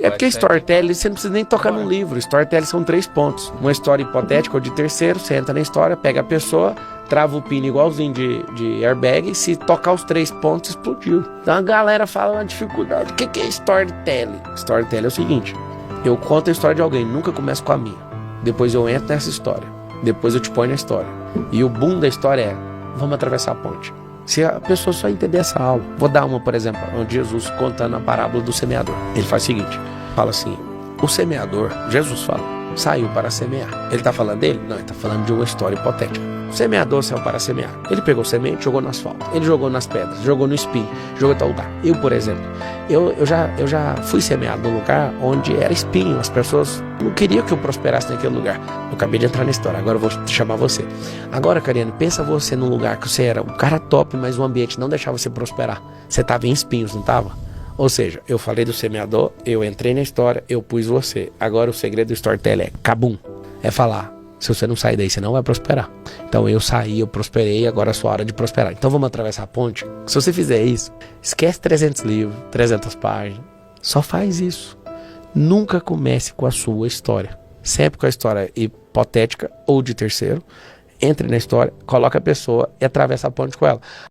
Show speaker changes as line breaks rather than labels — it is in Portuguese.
É porque storytelling, você não precisa nem tocar num livro. Storytelling são 3 pontos. Uma história hipotética ou de terceiro, você entra na história, pega a pessoa, trava o pino igualzinho de airbag, e se tocar os 3 pontos, explodiu. Então a galera fala uma dificuldade. O que é storytelling? Storytelling é o seguinte: eu conto a história de alguém, nunca começo com a minha. Depois eu entro nessa história. Depois eu te ponho na história. E o boom da história é: vamos atravessar a ponte. Se a pessoa só entender essa aula, vou dar uma, por exemplo, onde Jesus contando a parábola do semeador. Ele faz o seguinte, fala assim: o semeador, Jesus fala, saiu para semear. Ele está falando dele? Não, ele está falando de uma história hipotética. O semeador saiu para semear. Ele pegou semente, jogou no asfalto. Ele jogou nas pedras, jogou no espinho, jogou em tal lugar. Eu, por exemplo, eu já fui semeado num lugar onde era espinho. As pessoas não queriam que eu prosperasse naquele lugar. Eu acabei de entrar na história, agora eu vou chamar você. Agora, Cariane, pensa você num lugar que você era um cara top, mas o ambiente não deixava você prosperar. Você estava em espinhos, não estava? Ou seja, eu falei do semeador, eu entrei na história, eu pus você. Agora o segredo do storytelling é cabum. É falar: se você não sair daí, você não vai prosperar. Então eu saí, eu prosperei, agora é a sua hora de prosperar. Então vamos atravessar a ponte? Se você fizer isso, esquece 300 livros, 300 páginas. Só faz isso. Nunca comece com a sua história. Sempre com a história hipotética ou de terceiro. Entre na história, coloca a pessoa e atravessa a ponte com ela.